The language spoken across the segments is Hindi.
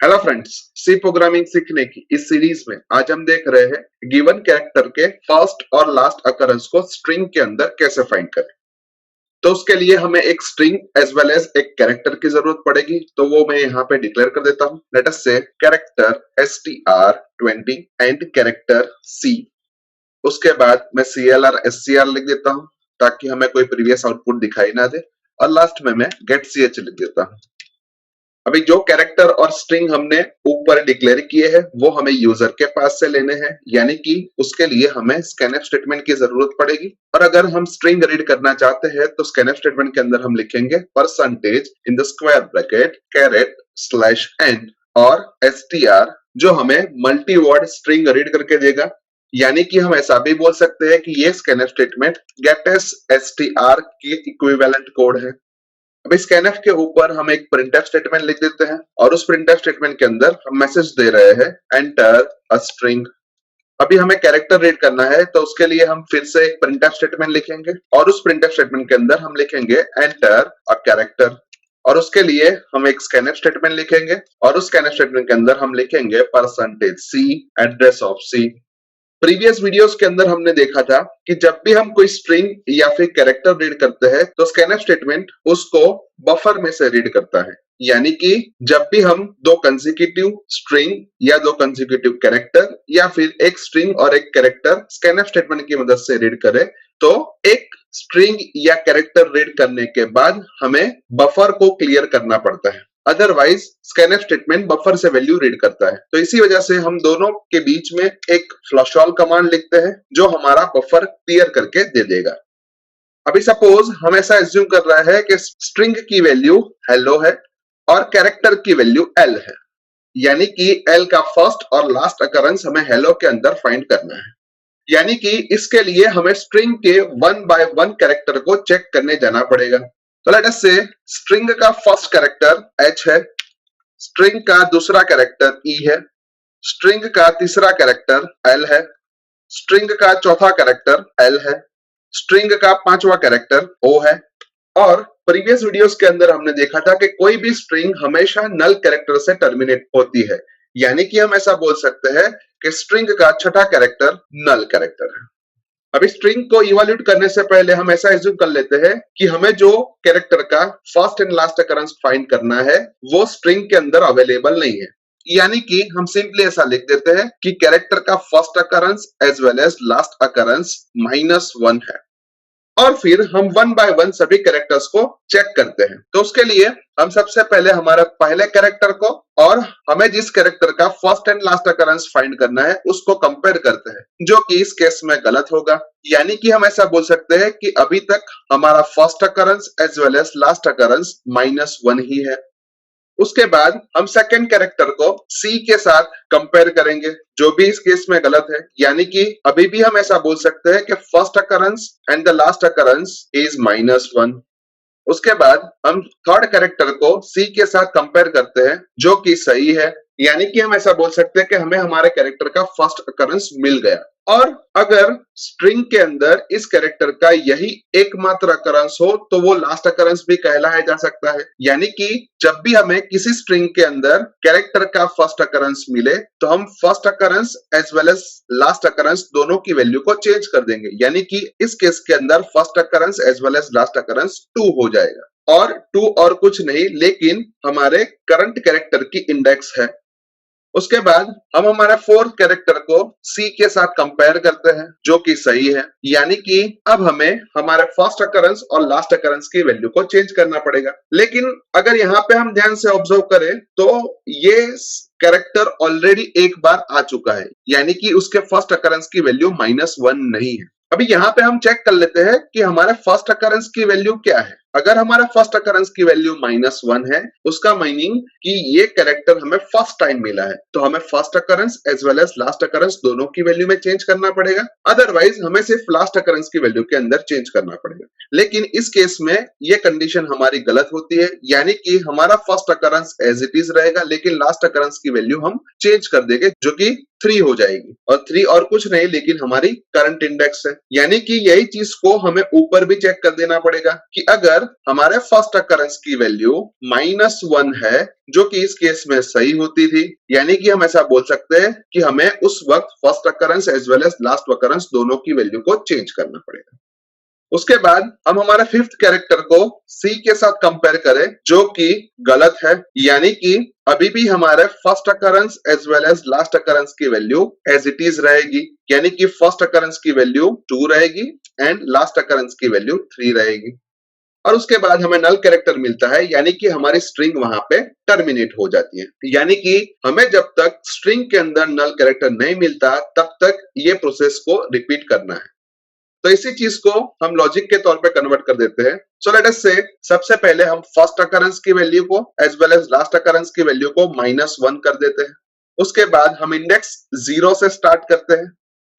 हेलो फ्रेंड्स, सी प्रोग्रामिंग सीखने की इस सीरीज में आज हम देख रहे हैं गिवन कैरेक्टर के फर्स्ट और लास्ट अकरेंस को स्ट्रिंग के अंदर कैसे फाइंड करें। तो उसके लिए हमें एक स्ट्रिंग एज वेल एज एक कैरेक्टर की जरूरत पड़ेगी। तो वो मैं यहाँ पे डिक्लेयर कर देता हूँ। लेट अस से character str20 and character c। उसके बाद मैं clr scr लिख देता हूँ ताकि हमें कोई प्रीवियस आउटपुट दिखाई ना दे, और लास्ट में मैं गेट ch लिख देता हूँ। अभी जो कैरेक्टर और स्ट्रिंग हमने ऊपर डिक्लेयर किए हैं वो हमें यूजर के पास से लेने हैं, यानी कि उसके लिए हमें स्कैनफ स्टेटमेंट की जरूरत पड़ेगी। और अगर हम स्ट्रिंग रीड करना चाहते हैं तो स्कैनफ स्टेटमेंट के अंदर हम लिखेंगे percentage in the square bracket caret slash and और str, जो हमें मल्टी वर्ड स्ट्रिंग रीड करके देगा। यानी कि हम ऐसा भी बोल सकते हैं कि ये स्कैनफ स्टेटमेंट गेट्स str के इक्विवेलेंट कोड है। अब इस scanf के ऊपर हम एक printf स्टेटमेंट लिख देते हैं और उस printf स्टेटमेंट के अंदर हम मैसेज दे रहे हैं एंटर अ स्ट्रिंग। अभी हमें कैरेक्टर रीड करना है तो उसके लिए हम फिर से एक printf स्टेटमेंट लिखेंगे और उस printf स्टेटमेंट के अंदर हम लिखेंगे एंटर अ कैरेक्टर, और उसके लिए हम एक scanf स्टेटमेंट लिखेंगे और उस scanf स्टेटमेंट के अंदर हम लिखेंगे percentage c address of c। Previous videos के अंदर हमने देखा था कि जब भी हम कोई स्ट्रिंग या फिर कैरेक्टर रीड करते हैं तो स्कैनफ स्टेटमेंट उसको बफर में से रीड करता है। यानी कि जब भी हम दो कंसेक्यूटिव स्ट्रिंग या दो कंसेक्यूटिव कैरेक्टर या फिर एक स्ट्रिंग और एक कैरेक्टर स्कैनफ स्टेटमेंट की मदद से रीड करें तो एक स्ट्रिंग या कैरेक्टर रीड करने के बाद हमें बफर को क्लियर करना पड़ता है, अदरवाइज स्कैनफ स्टेटमेंट बफर से वैल्यू रीड करता है। तो इसी वजह से हम दोनों के बीच में एक फ्लश कमांड लिखते हैं जो हमारा बफर क्लियर करके दे देगा। अभी सपोज हम ऐसा एज्यूम कर रहा है कि स्ट्रिंग की वैल्यू हेलो है और कैरेक्टर की वैल्यू एल है, यानी कि एल का फर्स्ट और लास्ट अकरेंस हमें हेलो के अंदर फाइंड करना है। यानी कि इसके लिए हमें स्ट्रिंग के 1 बाय 1 कैरेक्टर को चेक करने जाना पड़ेगा। तो लेट अस से स्ट्रिंग का फर्स्ट कैरेक्टर h है, स्ट्रिंग का दूसरा कैरेक्टर e है, स्ट्रिंग का तीसरा कैरेक्टर l है, स्ट्रिंग का चौथा कैरेक्टर l है, स्ट्रिंग का पांचवा कैरेक्टर o है। और प्रीवियस वीडियोस के अंदर हमने देखा था कि कोई भी स्ट्रिंग हमेशा नल कैरेक्टर से टर्मिनेट होती है, यानी कि हम ऐसा बोल सकते हैं कि स्ट्रिंग का छठा कैरेक्टर नल कैरेक्टर है। अभी स्ट्रिंग को इवैल्यूएट करने से पहले हम ऐसा एज्यूम कर लेते हैं कि हमें जो कैरेक्टर का first and last occurrence find करना है वो स्ट्रिंग के अंदर अवेलेबल नहीं है। यानी कि हम सिंपली ऐसा लिख देते हैं कि कैरेक्टर का first occurrence as well as last occurrence -1 है, और फिर हम 1 बाय 1 सभी कैरेक्टर्स को चेक करते हैं। तो उसके लिए हम सबसे पहले हमारे पहले कैरेक्टर को और हमें जिस कैरेक्टर का first and last occurrence find करना है उसको कंपेयर करते हैं, जो कि इस केस में गलत होगा। यानी कि हम ऐसा बोल सकते हैं कि अभी तक हमारा first occurrence as well as last occurrence -1 ही है। उसके बाद हम सेकंड कैरेक्टर को C के साथ कंपेयर करेंगे, जो भी इस केस में गलत है। यानी कि अभी भी हम ऐसा बोल सकते हैं कि first occurrence and the last occurrence is -1। उसके बाद हम थर्ड कैरेक्टर को C के साथ कंपेयर करते हैं, जो कि सही है। यानी कि हम ऐसा बोल सकते हैं कि हमें हमारे कैरेक्टर का फर्स्ट अकरेंस मिल गया। और अगर स्ट्रिंग के अंदर इस कैरेक्टर का यही एकमात्र अकरेंस हो तो वो लास्ट अकरेंस भी कहलाया जा सकता है। यानी कि जब भी हमें किसी स्ट्रिंग के अंदर कैरेक्टर का फर्स्ट अकरेंस मिले तो हम first occurrence as well as last occurrence दोनों की वैल्यू को चेंज कर देंगे। यानी कि इस केस के अंदर first occurrence as well as last occurrence 2 हो जाएगा, और 2 और कुछ नहीं लेकिन हमारे करंट कैरेक्टर की इंडेक्स है। उसके बाद हम हमारे फोर्थ कैरेक्टर को C के साथ कंपेयर करते हैं, जो कि सही है। यानी कि अब हमें हमारे फर्स्ट अकरेंस और लास्ट अकरेंस की वैल्यू को चेंज करना पड़ेगा। लेकिन अगर यहाँ पे हम ध्यान से ऑब्जर्व करें तो ये कैरेक्टर ऑलरेडी एक बार आ चुका है, यानी कि उसके फर्स्ट अकरेंस की वैल्यू -1 नहीं है। अभी यहाँ पे हम चेक कर लेते हैं कि हमारे फर्स्ट अकरेंस की वैल्यू क्या है। अगर हमारा फर्स्ट अकरेंस की वैल्यू -1 है, उसका मीनिंग कि ये कैरेक्टर हमें फर्स्ट टाइम मिला है, तो हमें first occurrence as well as last occurrence दोनों की वैल्यू में चेंज करना पड़ेगा। अदरवाइज हमें सिर्फ लास्ट अकरेंस की वैल्यू के अंदर चेंज करना पड़ेगा। लेकिन इस केस में ये कंडीशन हमारी गलत होती है, यानी कि हमारा first occurrence as it is रहेगा लेकिन लास्ट अकरेंस की वैल्यू हम चेंज कर देंगे, जो कि 3 हो जाएगी। और 3 और कुछ नहीं लेकिन हमारी करंट इंडेक्स है। यानी कि यही चीज को हमें ऊपर भी चेक कर देना पड़ेगा कि अगर अगर हमारे फर्स्ट अकरेंस की वैल्यू -1 है, जो कि इस केस में सही होती थी, यानी कि हम ऐसा बोल सकते हैं कि हमें उस वक्त first occurrence as well as last occurrence दोनों की वैल्यू को चेंज करना पड़ेगा। उसके बाद हम हमारे फिफ्थ कैरेक्टर को सी के साथ कंपेयर करें, जो कि गलत है, यानी कि अभी भी हमारे first occurrence as well as last occurrence की वैल्यू एज इट इज रहेगी, यानी कि फर्स्ट अकरेंस की वैल्यू 2 रहेगी एंड लास्ट अकरेंस की वैल्यू 3 रहेगी। और उसके बाद हमें नल कैरेक्टर मिलता है, यानी कि हमारी स्ट्रिंग वहां पे टर्मिनेट हो जाती है, यानी कि हमें जब तक स्ट्रिंग के अंदर नल कैरेक्टर नहीं मिलता तब तक ये प्रोसेस को रिपीट करना है। तो इसी चीज को हम लॉजिक के तौर पे कन्वर्ट कर देते हैं। सो लेट अस से सबसे पहले हम फर्स्ट अकरेंस की वैल्यू को as well as last occurrence की वैल्यू को -1 कर देते हैं। उसके बाद हम इंडेक्स 0 से स्टार्ट करते हैं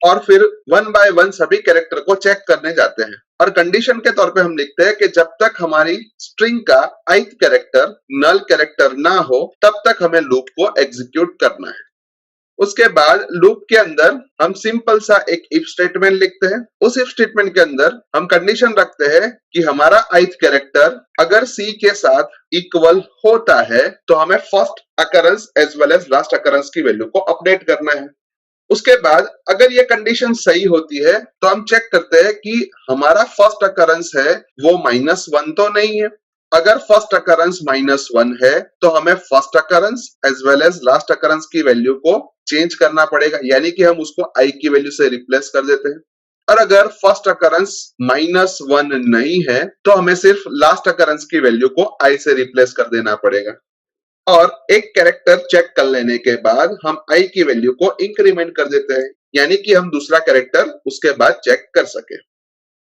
और फिर 1 बाय 1 सभी कैरेक्टर को चेक करने जाते हैं और कंडीशन के तौर पे हम लिखते हैं कि जब तक हमारी स्ट्रिंग का ith कैरेक्टर नल कैरेक्टर ना हो तब तक हमें लूप को एग्जीक्यूट करना है। उसके बाद लूप के अंदर हम सिंपल सा एक इफ स्टेटमेंट लिखते हैं। उस इफ स्टेटमेंट के अंदर हम कंडीशन रखते हैं कि हमारा ith कैरेक्टर अगर सी के साथ इक्वल होता है तो हमें first occurrence as well as last occurrence की वैल्यू को अपडेट करना है। उसके बाद अगर ये कंडीशन सही होती है तो हम चेक करते हैं कि हमारा फर्स्ट अकरेंस है वो -1 तो नहीं है। अगर फर्स्ट अकरेंस -1 है तो हमें first occurrence as well as last occurrence की वैल्यू को चेंज करना पड़ेगा, यानी कि हम उसको आई की वैल्यू से रिप्लेस कर देते हैं। और अगर फर्स्ट अकरेंस -1 नहीं है तो हमें सिर्फ लास्ट अकरेंस की वैल्यू को आई से रिप्लेस कर देना पड़ेगा। और एक कैरेक्टर चेक कर लेने के बाद हम आई की वैल्यू को इंक्रीमेंट कर देते हैं, यानी कि हम दूसरा कैरेक्टर उसके बाद चेक कर सके।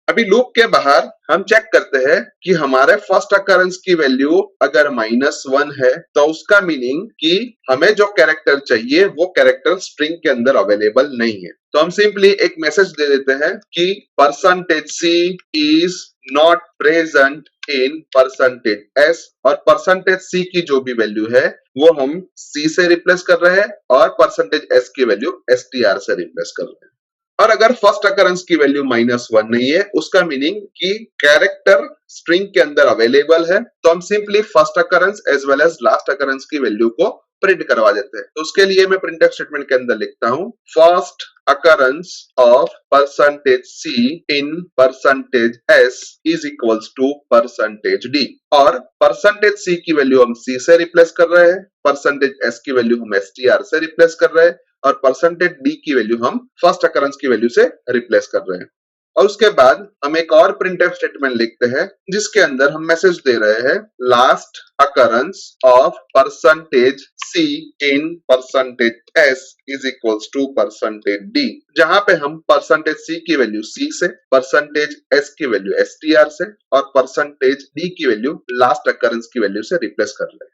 अभी लूप के बाहर हम चेक करते हैं कि हमारे फर्स्ट अकरेंस की वैल्यू अगर -1 है तो उसका मीनिंग कि हमें जो कैरेक्टर चाहिए वो कैरेक्टर स्ट्रिंग के अंदर अवेलेबल नहीं है। तो हम सिंपली एक मैसेज दे देते हैं कि %c is not present in %s और %c की जो भी वैल्यू है वो हम c से रिप्लेस कर रहे हैं और %s की वैल्यू str से रिप्लेस कर रहे हैं। और अगर फर्स्ट अकरेंस की वैल्यू -1 नहीं है उसका मीनिंग कि कैरेक्टर स्ट्रिंग के अंदर अवेलेबल है, तो हम simply first occurrence as well as last occurrence की वैल्यू को प्रिंट करवा देते हैं। तो उसके लिए मैं प्रिंटफ स्टेटमेंट के अंदर लिखता हूं first occurrence of %c in %s is equals to %d और %c की वैल्यू हम c से रिप्लेस कर रहे हैं, %s की वैल्यू हम str से रिप्लेस कर रहे हैं और %d की वैल्यू हम फर्स्ट अकरेंस की वैल्यू से रिप्लेस कर रहे हैं। और उसके बाद हम एक और प्रिंटफ स्टेटमेंट लिखते हैं जिसके अंदर हम मैसेज दे रहे हैं last occurrence of %c in %s is equals to %d, जहां पे हम %c की वैल्यू c से, %s की वैल्यू str से और %d की वैल्यू लास्ट अकरेंस की वैल्यू से रिप्लेस कर रहे हैं।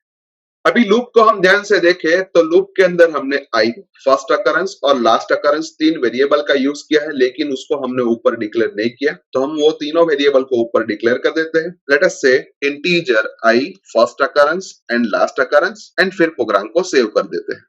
अभी लूप को हम ध्यान से देखें तो लूप के अंदर हमने आई, फर्स्ट अकरेंस और लास्ट अकरेंस 3 वेरिएबल का यूज किया है, लेकिन उसको हमने ऊपर डिक्लेयर नहीं किया, तो हम वो तीनों वेरिएबल को ऊपर डिक्लेयर कर देते हैं। लेट अस से integer I, first occurrence and last occurrence and फिर प्रोग्राम को सेव कर देते हैं।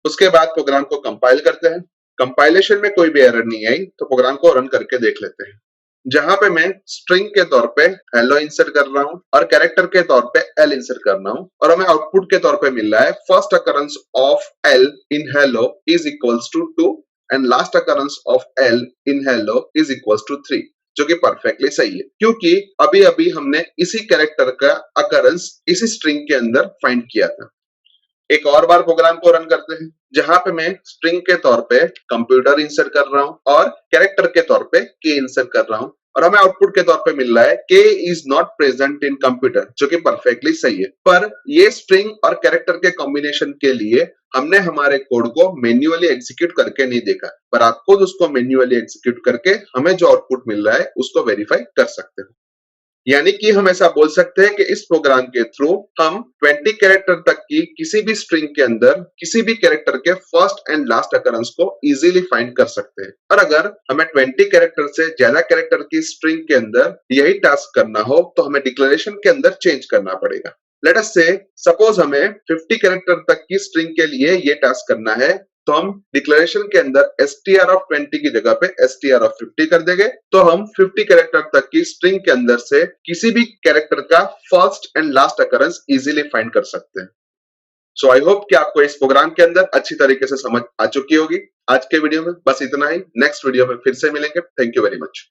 उसके बाद प्रोग्राम को कंपाइल करते हैं। कंपाइलेशन में कोई भी एरर नहीं आई तो प्रोग्राम को रन करके देख लेते हैं। जहां पे मैं स्ट्रिंग के तौर पे हेलो इंसर्ट कर रहा हूं और कैरेक्टर के तौर पे एल इंसर्ट कर रहा हूं और हमें आउटपुट के तौर पे मिल रहा है first occurrence of L in hello is equals to 2 and last occurrence of L in hello is equals to 3, जो कि परफेक्टली सही है क्योंकि अभी अभी हमने इसी कैरेक्टर का अकरेंस इसी स्ट्रिंग के अंदर फाइंड किया था। एक और बार प्रोग्राम को रन करते हैं जहां पे मैं स्ट्रिंग के तौर पे कंप्यूटर इंसर्ट कर रहा हूं और कैरेक्टर के तौर पे के इंसर्ट कर रहा हूं और हमें आउटपुट के तौर पे मिल रहा है के is not present in computer, जो कि परफेक्टली सही है। पर ये स्ट्रिंग और कैरेक्टर के कॉम्बिनेशन के लिए हमने हमारे कोड को मैन्युअली एग्जीक्यूट करके नहीं देखा, पर आप खुद उसको मैन्युअली एग्जीक्यूट करके हमें जो आउटपुट मिल रहा है उसको वेरीफाई कर सकते हो। यानी कि हम ऐसा बोल सकते हैं कि इस प्रोग्राम के थ्रू हम 20 कैरेक्टर तक की किसी भी स्ट्रिंग के अंदर किसी भी कैरेक्टर के फर्स्ट एंड लास्ट अकरेंस को इजीली फाइंड कर सकते हैं। और अगर हमें 20 कैरेक्टर से ज्यादा कैरेक्टर की स्ट्रिंग के अंदर यही टास्क करना हो तो हमें डिक्लेरेशन के अंदर चेंज करना पड़ेगा। लेट अस से सपोज हमें 50 कैरेक्टर तक की स्ट्रिंग के लिए ये टास्क करना है तो हम डिक्लेरेशन के अंदर str ऑफ 20 की जगह पे str ऑफ 50 कर देंगे, तो हम 50 कैरेक्टर तक की स्ट्रिंग के अंदर से किसी भी कैरेक्टर का first and last occurrence easily find कर सकते हैं। सो आई होप कि आपको इस प्रोग्राम के अंदर अच्छी तरीके से समझ आ चुकी होगी। आज के वीडियो में बस इतना ही। नेक्स्ट वीडियो में फिर से मिलेंगे। Thank you very much.